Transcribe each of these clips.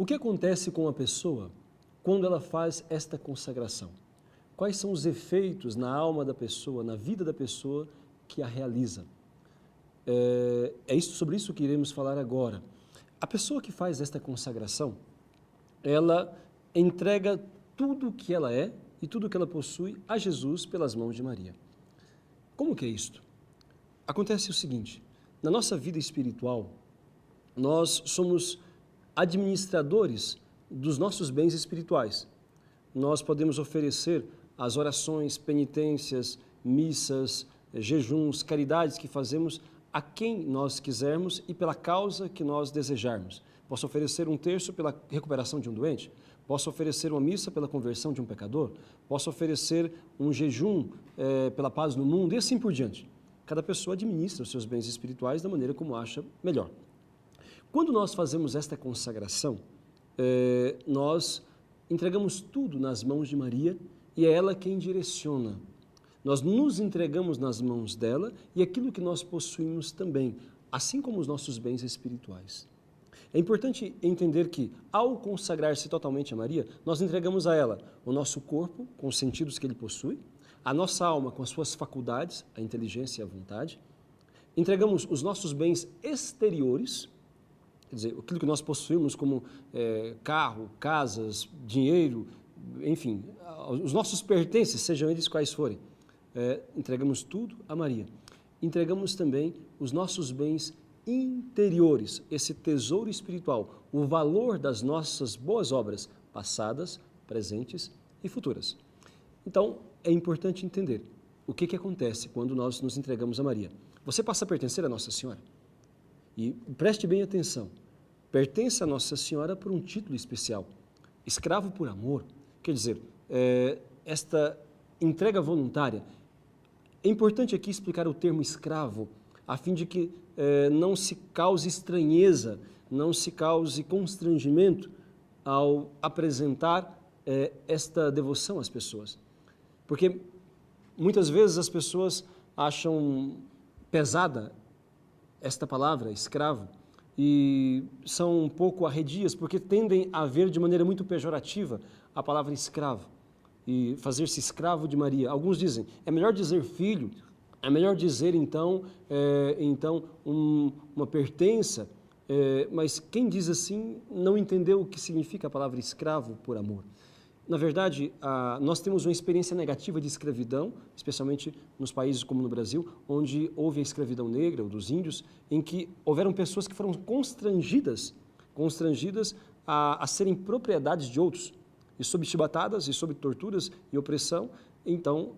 O que acontece com a pessoa quando ela faz esta consagração? Quais são os efeitos na alma da pessoa, na vida da pessoa que a realiza? Sobre isso que iremos falar agora. A pessoa que faz esta consagração, ela entrega tudo o que ela é e tudo o que ela possui a Jesus pelas mãos de Maria. Como que é isto? Acontece o seguinte: na nossa vida espiritual, nós somos administradores dos nossos bens espirituais. Nós podemos oferecer as orações, penitências, missas, jejuns, caridades que fazemos a quem nós quisermos e pela causa que nós desejarmos. Posso oferecer um terço pela recuperação de um doente, posso oferecer uma missa pela conversão de um pecador, posso oferecer um jejum pela paz no mundo e assim por diante. Cada pessoa administra os seus bens espirituais da maneira como acha melhor. Quando nós fazemos esta consagração, nós entregamos tudo nas mãos de Maria e é ela quem direciona. Nós nos entregamos nas mãos dela e aquilo que nós possuímos também, assim como os nossos bens espirituais. É importante entender que, ao consagrar-se totalmente a Maria, nós entregamos a ela o nosso corpo, com os sentidos que ele possui, a nossa alma, com as suas faculdades, a inteligência e a vontade, entregamos os nossos bens exteriores, quer dizer, aquilo que nós possuímos como carro, casas, dinheiro, enfim, os nossos pertences, sejam eles quais forem, entregamos tudo a Maria. Entregamos também os nossos bens interiores, esse tesouro espiritual, o valor das nossas boas obras, passadas, presentes e futuras. Então, é importante entender o que acontece quando nós nos entregamos a Maria. Você passa a pertencer a Nossa Senhora. E preste bem atenção, pertence a Nossa Senhora por um título especial, escravo por amor, quer dizer, esta entrega voluntária. É importante aqui explicar o termo escravo, a fim de que não se cause estranheza, não se cause constrangimento ao apresentar esta devoção às pessoas. Porque muitas vezes as pessoas acham pesada esta palavra, escravo, e são um pouco arredias, porque tendem a ver de maneira muito pejorativa a palavra escravo, e fazer-se escravo de Maria. Alguns dizem, é melhor dizer filho, é melhor dizer então uma pertença, mas quem diz assim não entendeu o que significa a palavra escravo por amor. Na verdade, nós temos uma experiência negativa de escravidão, especialmente nos países como no Brasil, onde houve a escravidão negra, ou dos índios, em que houveram pessoas que foram constrangidas a serem propriedades de outros, e sob chibatadas, e sob torturas e opressão, então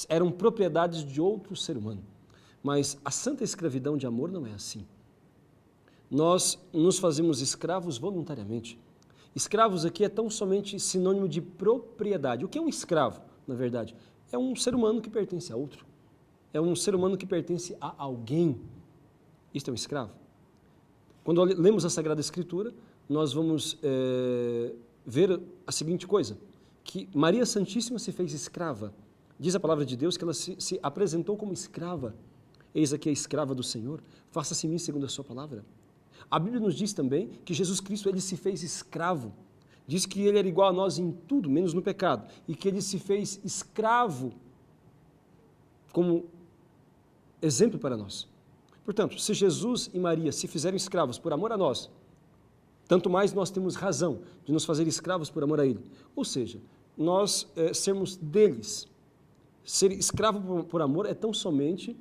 eram propriedades de outro ser humano. Mas a santa escravidão de amor não é assim. Nós nos fazemos escravos voluntariamente. Escravos aqui é tão somente sinônimo de propriedade. O que é um escravo, na verdade? É um ser humano que pertence a outro. É um ser humano que pertence a alguém. Isto é um escravo. Quando lemos a Sagrada Escritura, nós vamos ver a seguinte coisa, que Maria Santíssima se fez escrava. Diz a palavra de Deus que ela se apresentou como escrava. Eis aqui a escrava do Senhor, faça-se em mim segundo a sua palavra. A Bíblia nos diz também que Jesus Cristo ele se fez escravo. Diz que ele era igual a nós em tudo, menos no pecado. E que ele se fez escravo como exemplo para nós. Portanto, se Jesus e Maria se fizeram escravos por amor a nós, tanto mais nós temos razão de nos fazer escravos por amor a Ele. Ou seja, nós sermos deles. Ser escravo por amor é tão somente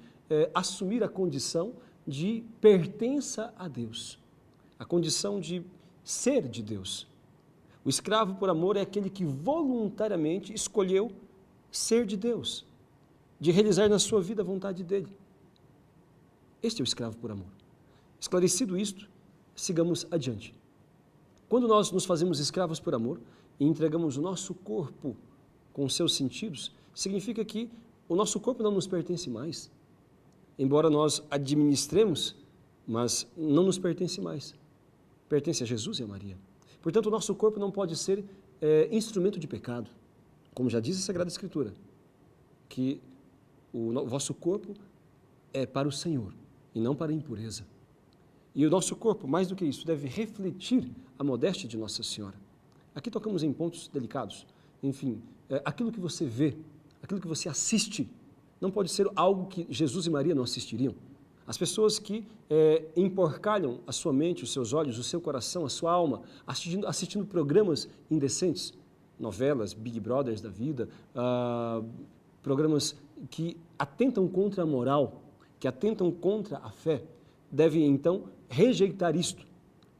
assumir a condição de pertença a Deus, a condição de ser de Deus. O escravo por amor é aquele que voluntariamente escolheu ser de Deus, de realizar na sua vida a vontade dele. Este é o escravo por amor. Esclarecido isto, sigamos adiante. Quando nós nos fazemos escravos por amor e entregamos o nosso corpo com seus sentidos, significa que o nosso corpo não nos pertence mais. Embora nós administremos, mas não nos pertence mais. Pertence a Jesus e a Maria. Portanto, o nosso corpo não pode ser instrumento de pecado. Como já diz a Sagrada Escritura, que o vosso corpo é para o Senhor e não para a impureza. E o nosso corpo, mais do que isso, deve refletir a modéstia de Nossa Senhora. Aqui tocamos em pontos delicados. Enfim, aquilo que você vê, aquilo que você assiste, não pode ser algo que Jesus e Maria não assistiriam. As pessoas que emporcalham a sua mente, os seus olhos, o seu coração, a sua alma, assistindo programas indecentes, novelas, Big Brothers da vida, programas que atentam contra a moral, que atentam contra a fé, devem então rejeitar isto,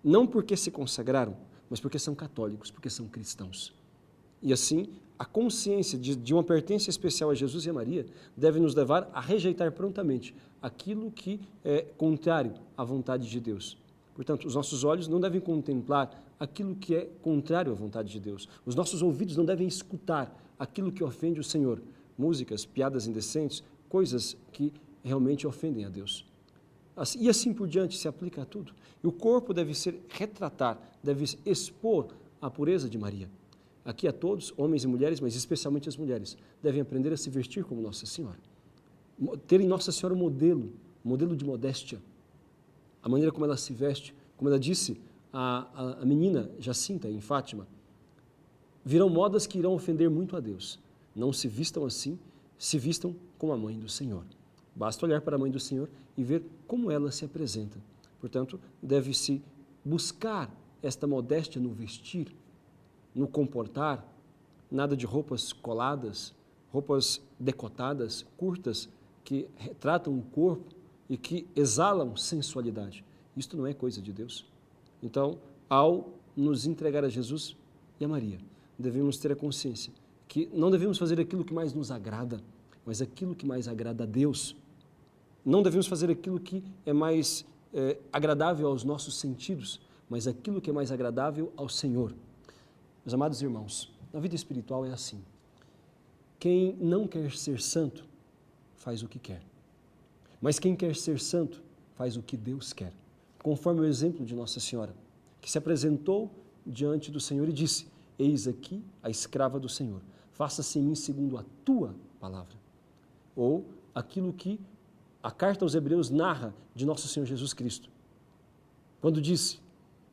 não porque se consagraram, mas porque são católicos, porque são cristãos. E assim, a consciência de uma pertença especial a Jesus e a Maria deve nos levar a rejeitar prontamente aquilo que é contrário à vontade de Deus. Portanto, os nossos olhos não devem contemplar aquilo que é contrário à vontade de Deus. Os nossos ouvidos não devem escutar aquilo que ofende o Senhor. Músicas, piadas indecentes, coisas que realmente ofendem a Deus. E assim por diante se aplica a tudo. E o corpo deve retratar, deve expor a pureza de Maria. Aqui a todos, homens e mulheres, mas especialmente as mulheres, devem aprender a se vestir como Nossa Senhora. Ter em Nossa Senhora um modelo de modéstia. A maneira como ela se veste, como ela disse a menina Jacinta em Fátima, virão modas que irão ofender muito a Deus. Não se vistam assim, se vistam como a mãe do Senhor. Basta olhar para a mãe do Senhor e ver como ela se apresenta. Portanto, deve-se buscar esta modéstia no vestir, no comportar, nada de roupas coladas, roupas decotadas, curtas, que retratam o corpo e que exalam sensualidade. Isto não é coisa de Deus. Então, ao nos entregar a Jesus e a Maria, devemos ter a consciência que não devemos fazer aquilo que mais nos agrada, mas aquilo que mais agrada a Deus. Não devemos fazer aquilo que é mais agradável aos nossos sentidos, mas aquilo que é mais agradável ao Senhor. Meus amados irmãos, na vida espiritual é assim. Quem não quer ser santo, faz o que quer. Mas quem quer ser santo, faz o que Deus quer. Conforme o exemplo de Nossa Senhora, que se apresentou diante do Senhor e disse: eis aqui a escrava do Senhor, faça-se em mim segundo a tua palavra. Ou aquilo que a carta aos Hebreus narra de nosso Senhor Jesus Cristo. Quando disse: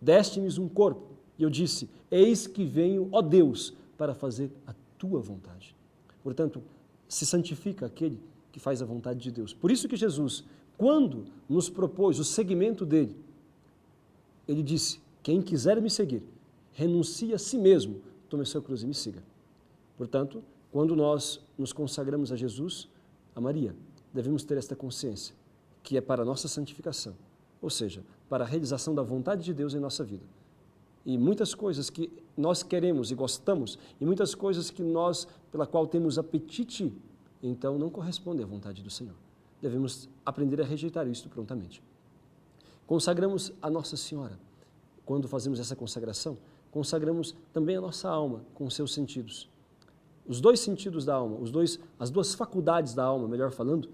deste-me um corpo, e eu disse: eis que venho, ó Deus, para fazer a tua vontade. Portanto, se santifica aquele que faz a vontade de Deus. Por isso que Jesus, quando nos propôs o seguimento dele, ele disse: quem quiser me seguir, renuncie a si mesmo, tome a sua cruz e me siga. Portanto, quando nós nos consagramos a Jesus, a Maria, devemos ter esta consciência, que é para a nossa santificação, ou seja, para a realização da vontade de Deus em nossa vida. E muitas coisas que nós queremos e gostamos, e muitas coisas que nós, pela qual temos apetite, então não correspondem à vontade do Senhor. Devemos aprender a rejeitar isto prontamente. Consagramos a Nossa Senhora. Quando fazemos essa consagração, consagramos também a nossa alma com os seus sentidos. Os dois sentidos da alma, as duas faculdades da alma, melhor falando,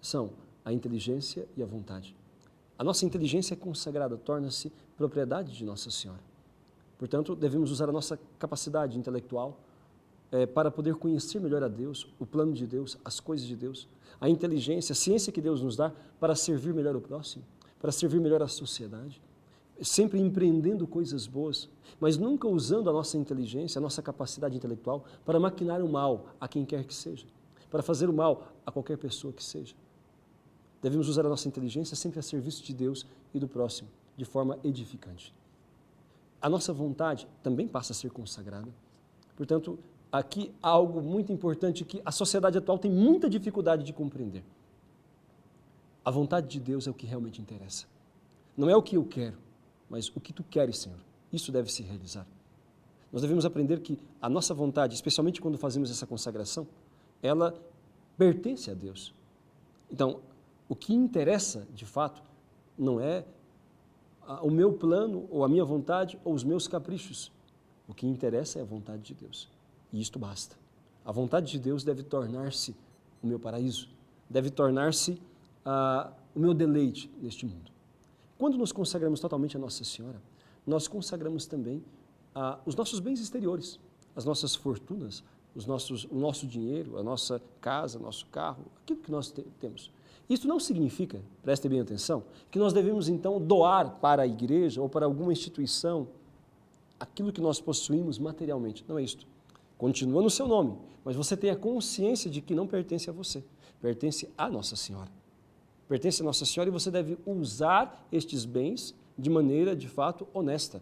são a inteligência e a vontade. A nossa inteligência consagrada torna-se propriedade de Nossa Senhora. Portanto, devemos usar a nossa capacidade intelectual para poder conhecer melhor a Deus, o plano de Deus, as coisas de Deus, a inteligência, a ciência que Deus nos dá para servir melhor o próximo, para servir melhor a sociedade, sempre empreendendo coisas boas, mas nunca usando a nossa inteligência, a nossa capacidade intelectual para maquinar o mal a quem quer que seja, para fazer o mal a qualquer pessoa que seja. Devemos usar a nossa inteligência sempre a serviço de Deus e do próximo, de forma edificante. A nossa vontade também passa a ser consagrada. Portanto, aqui há algo muito importante que a sociedade atual tem muita dificuldade de compreender. A vontade de Deus é o que realmente interessa. Não é o que eu quero, mas o que tu queres, Senhor. Isso deve se realizar. Nós devemos aprender que a nossa vontade, especialmente quando fazemos essa consagração, ela pertence a Deus. Então, o que interessa, de fato, não é o meu plano, ou a minha vontade, ou os meus caprichos. O que interessa é a vontade de Deus. E isto basta. A vontade de Deus deve tornar-se o meu paraíso, deve tornar-se o meu deleite neste mundo. Quando nos consagramos totalmente a Nossa Senhora, nós consagramos também os nossos bens exteriores, as nossas fortunas, o nosso dinheiro, a nossa casa, nosso carro, aquilo que nós temos. Isso não significa, prestem bem atenção, que nós devemos então doar para a igreja ou para alguma instituição aquilo que nós possuímos materialmente. Não é isto. Continua no seu nome, mas você tem a consciência de que não pertence a você, pertence à Nossa Senhora. Pertence à Nossa Senhora e você deve usar estes bens de maneira, de fato, honesta.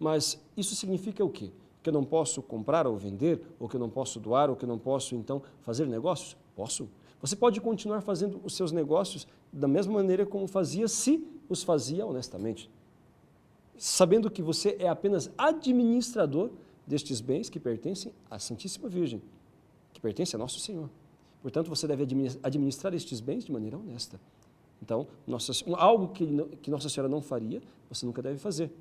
Mas isso significa o quê? Que eu não posso comprar ou vender, ou que eu não posso doar, ou que eu não posso, então, fazer negócios? Posso. Você pode continuar fazendo os seus negócios da mesma maneira como fazia, se os fazia honestamente. Sabendo que você é apenas administrador destes bens que pertencem à Santíssima Virgem, que pertence a Nosso Senhor. Portanto, você deve administrar estes bens de maneira honesta. Então, algo que Nossa Senhora não faria, você nunca deve fazer.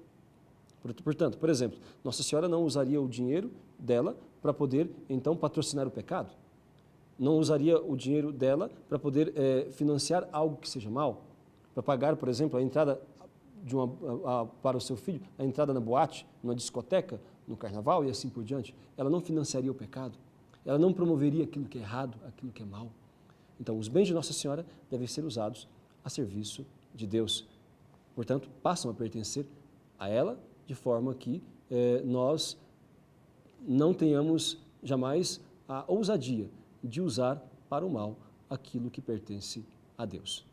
Portanto, por exemplo, Nossa Senhora não usaria o dinheiro dela para poder, então, patrocinar o pecado. Não usaria o dinheiro dela para poder financiar algo que seja mal, para pagar, por exemplo, a entrada para o seu filho, a entrada na boate, na discoteca, no carnaval e assim por diante. Ela não financiaria o pecado, ela não promoveria aquilo que é errado, aquilo que é mal. Então, os bens de Nossa Senhora devem ser usados a serviço de Deus. Portanto, passam a pertencer a ela, de forma que nós não tenhamos jamais a ousadia de usar para o mal aquilo que pertence a Deus.